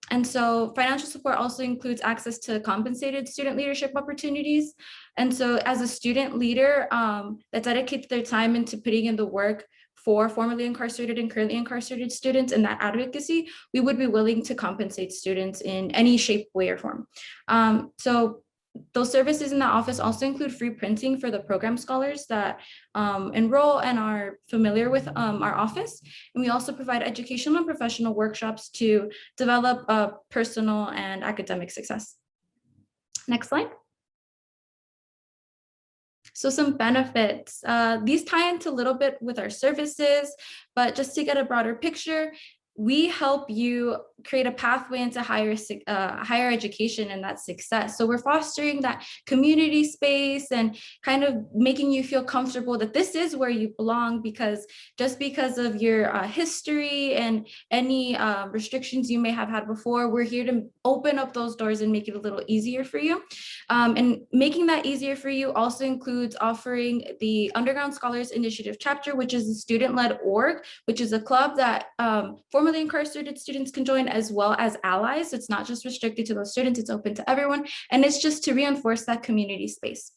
And so financial support also includes access to compensated student leadership opportunities. And so as a student leader that dedicates their time into putting in the work for formerly incarcerated and currently incarcerated students in that advocacy, we would be willing to compensate students in any shape, way, or form. So those services in the office also include free printing for the program scholars that enroll and are familiar with our office. And we also provide educational and professional workshops to develop personal and academic success. Next slide. So some benefits, these tie into a little bit with our services, but just to get a broader picture, we help you create a pathway into higher education and that success. So we're fostering that community space and kind of making you feel comfortable that this is where you belong, because just because of your history and any restrictions you may have had before, we're here to open up those doors and make it a little easier for you. And making that easier for you also includes offering the Underground Scholars Initiative chapter, which is a student-led org, which is a club that formerly incarcerated students can join, as well as allies. It's not just restricted to those students, it's open to everyone. And it's just to reinforce that community space.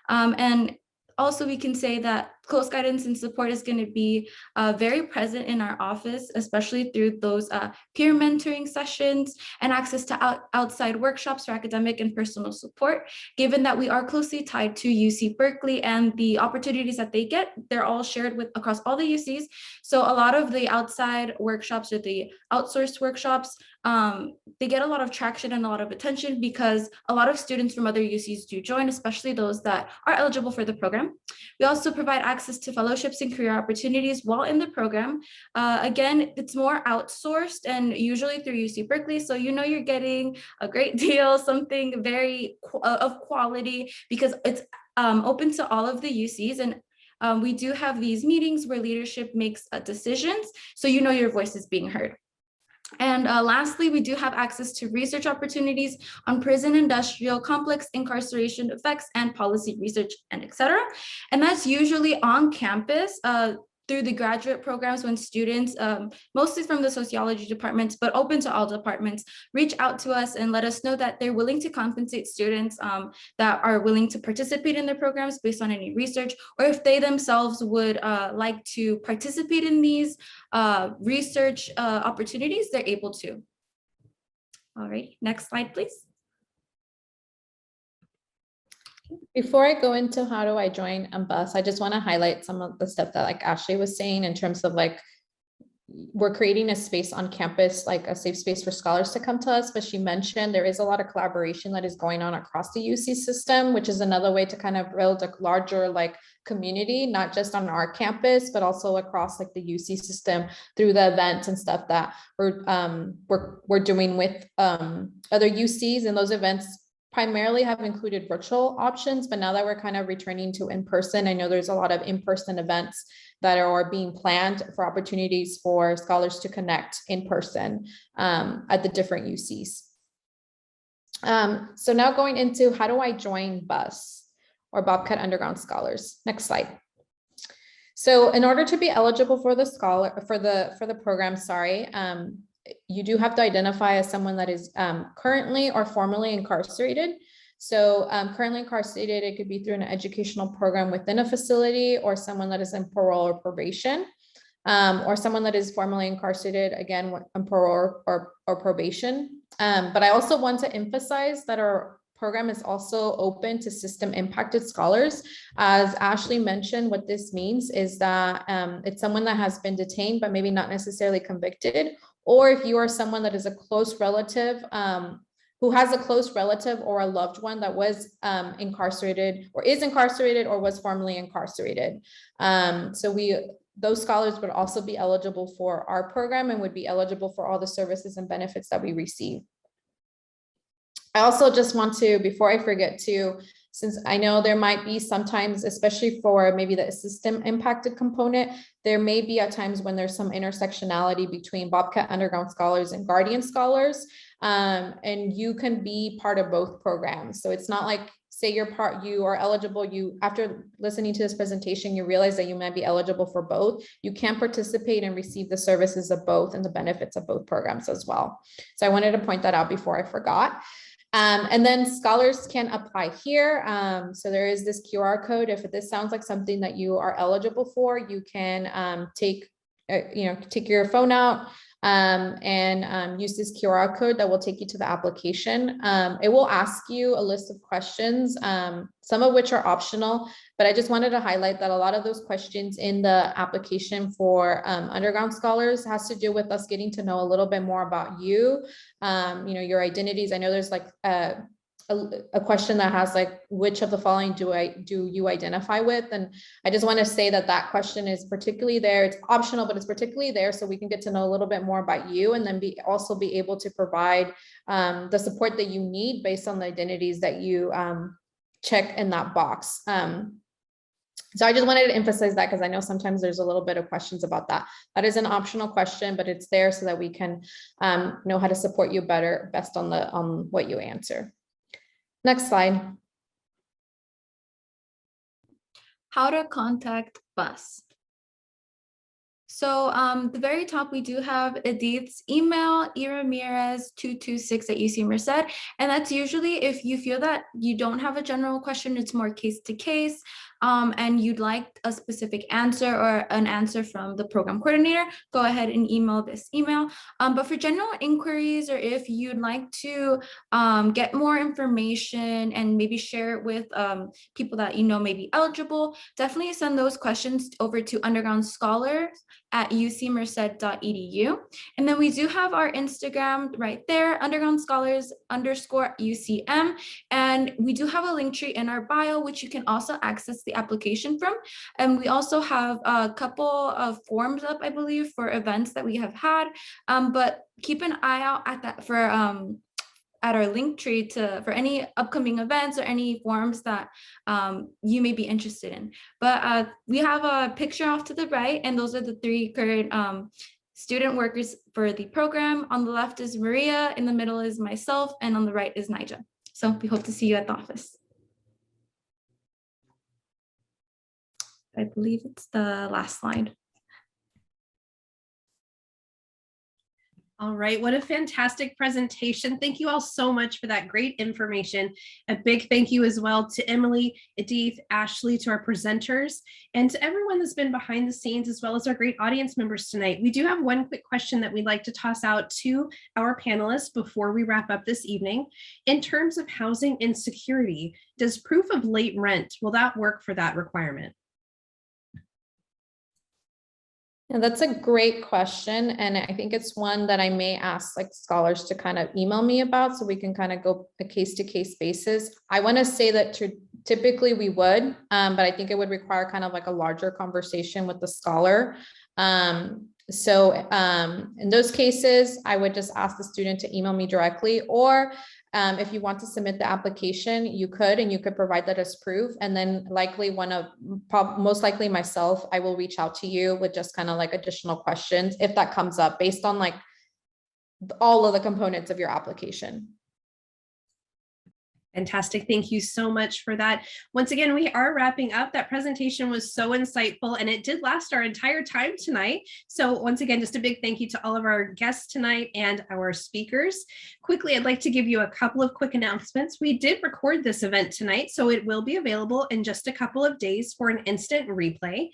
And also, we can say that close guidance and support is going to be very present in our office, especially through those peer mentoring sessions and access to outside workshops for academic and personal support. Given that we are closely tied to UC Berkeley and the opportunities that they get, they're all shared with across all the UCs. So a lot of the outside workshops or the outsourced workshops, they get a lot of traction and a lot of attention because a lot of students from other UCs do join, especially those that are eligible for the program. We also provide access to fellowships and career opportunities while in the program. Again, it's more outsourced and usually through UC Berkeley. So you know you're getting a great deal, something very of quality, because it's open to all of the UCs. And we do have these meetings where leadership makes decisions, so you know your voice is being heard. And lastly, we do have access to research opportunities on prison industrial complex incarceration effects and policy research, and et cetera. And that's usually on campus through the graduate programs, when students, mostly from the sociology departments, but open to all departments, reach out to us and let us know that they're willing to compensate students that are willing to participate in their programs based on any research, or if they themselves would like to participate in these research opportunities, they're able to. All right, next slide, please. Before I go into how do I join BUS, I just want to highlight some of the stuff that like Ashley was saying in terms of like, we're creating a space on campus, like a safe space for scholars to come to us. But she mentioned there is a lot of collaboration that is going on across the UC system, which is another way to kind of build a larger like community, not just on our campus, but also across like the UC system through the events and stuff that we're doing with other UCs. And those events primarily have included virtual options, but now that we're kind of returning to in-person, I know there's a lot of in-person events that are being planned for opportunities for scholars to connect in person at the different UCs. So now going into how do I join BUS or Bobcat Underground Scholars? Next slide. So in order to be eligible for the program, you do have to identify as someone that is currently or formerly incarcerated. So currently incarcerated, it could be through an educational program within a facility, or someone that is in parole or probation, or someone that is formerly incarcerated, again, on parole or probation. But I also want to emphasize that our program is also open to system impacted scholars. As Ashley mentioned, what this means is that it's someone that has been detained, but maybe not necessarily convicted. Or if you are someone that is a close relative, who has a close relative or a loved one that was incarcerated or is incarcerated or was formerly incarcerated. Those scholars would also be eligible for our program and would be eligible for all the services and benefits that we receive. I also just want to, before I forget to, since I know there might be sometimes, especially for maybe the system impacted component, there may be at times when there's some intersectionality between Bobcat Underground Scholars and Guardian Scholars, and you can be part of both programs. So it's not like, say you are eligible, after listening to this presentation, you realize that you might be eligible for both. You can participate and receive the services of both and the benefits of both programs as well. So I wanted to point that out before I forgot. And then scholars can apply here. So there is this QR code. If this sounds like something that you are eligible for, you can take your phone out and use this QR code that will take you to the application. It will ask you a list of questions, some of which are optional, but I just wanted to highlight that a lot of those questions in the application for underground scholars has to do with us getting to know a little bit more about you, your identities. I know there's like a question that has like, which of the following do you identify with? And I just want to say that question is particularly there. It's optional, but it's particularly there so we can get to know a little bit more about you, and then also be able to provide the support that you need based on the identities that you check in that box. So I just wanted to emphasize that because I know sometimes there's a little bit of questions about that. That is an optional question, but it's there so that we can know how to support you best on what you answer. Next slide. How to contact BUS. So the very top, we do have Edith's email, eramirez226@UC Merced. And that's usually if you feel that you don't have a general question, it's more case to case, and you'd like a specific answer or an answer from the program coordinator, go ahead and email this email. But for general inquiries, or if you'd like to get more information and maybe share it with people that you know may be eligible, definitely send those questions over to undergroundscholars@ucmerced.edu. And then we do have our Instagram right there, undergroundscholars_UCM. And we do have a link tree in our bio, which you can also access the application from. And we also have a couple of forms up, I believe, for events that we have had. But keep an eye out at that for at our link tree for any upcoming events or any forms that you may be interested in. But we have a picture off to the right, and those are the 3 current student workers for the program. On the left is Maria, in the middle is myself, and on the right is Nija. So we hope to see you at the office. I believe it's the last slide. All right, what a fantastic presentation. Thank you all so much for that great information. A big thank you as well to Emily, Edith, Ashley, to our presenters, and to everyone that's been behind the scenes, as well as our great audience members tonight. We do have one quick question that we'd like to toss out to our panelists before we wrap up this evening. In terms of housing insecurity, does proof of late rent, will that work for that requirement? Yeah, that's a great question. And I think it's one that I may ask like scholars to kind of email me about, so we can kind of go a case-to-case basis. I want to say that typically we would, but I think it would require kind of like a larger conversation with the scholar. So in those cases, I would just ask the student to email me directly, or if you want to submit the application, you could provide that as proof. And then likely most likely myself, I will reach out to you with just kind of like additional questions if that comes up based on like all of the components of your application. Fantastic. Thank you so much for that. Once again, we are wrapping up. That presentation was so insightful, and it did last our entire time tonight. So once again, just a big thank you to all of our guests tonight and our speakers. Quickly, I'd like to give you a couple of quick announcements. We did record this event tonight, so it will be available in just a couple of days for an instant replay.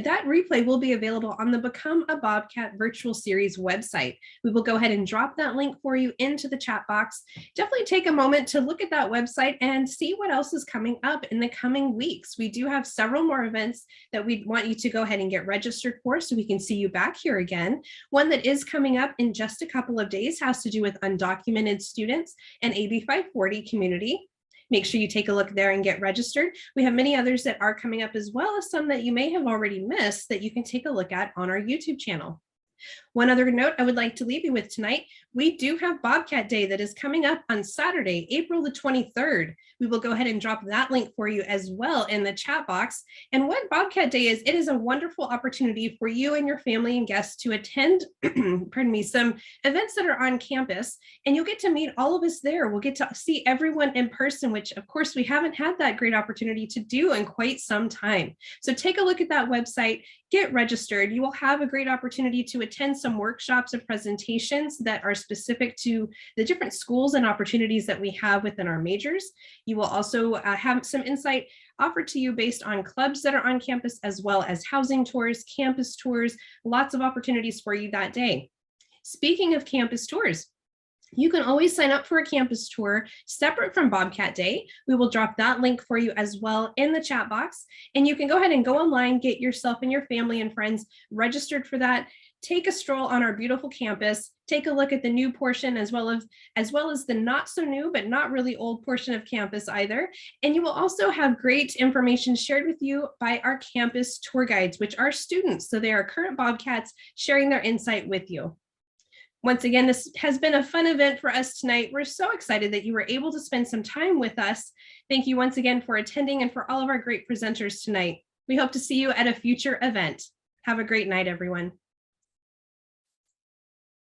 That replay will be available on the Become a Bobcat virtual series website. We will go ahead and drop that link for you into the chat box. Definitely take a moment to look at that website and see what else is coming up in the coming weeks. We do have several more events that we want you to go ahead and get registered for, so we can see you back here again. One that is coming up in just a couple of days has to do with undocumented students and AB 540 community. Make sure you take a look there and get registered. We have many others that are coming up, as well as some that you may have already missed that you can take a look at on our YouTube channel. One other note I would like to leave you with tonight, we do have Bobcat Day that is coming up on Saturday, April the 23rd. We will go ahead and drop that link for you as well in the chat box. And what Bobcat Day is, it is a wonderful opportunity for you and your family and guests to attend, pardon me, some events that are on campus, and you'll get to meet all of us there. We'll get to see everyone in person, which of course we haven't had that great opportunity to do in quite some time. So take a look at that website, get registered. You will have a great opportunity to attend some workshops and presentations that are specific to the different schools and opportunities that we have within our majors. You will also have some insight offered to you based on clubs that are on campus, as well as housing tours, campus tours, lots of opportunities for you that day. Speaking of campus tours, you can always sign up for a campus tour separate from Bobcat Day. We will drop that link for you as well in the chat box, and you can go ahead and go online, get yourself and your family and friends registered for that. take a stroll on our beautiful campus, take a look at the new portion as well as the not so new but not really old portion of campus either. And you will also have great information shared with you by our campus tour guides, which are students. So they are current Bobcats sharing their insight with you. Once again, this has been a fun event for us tonight. We're so excited that you were able to spend some time with us. Thank you once again for attending and for all of our great presenters tonight. We hope to see you at a future event. Have a great night, everyone.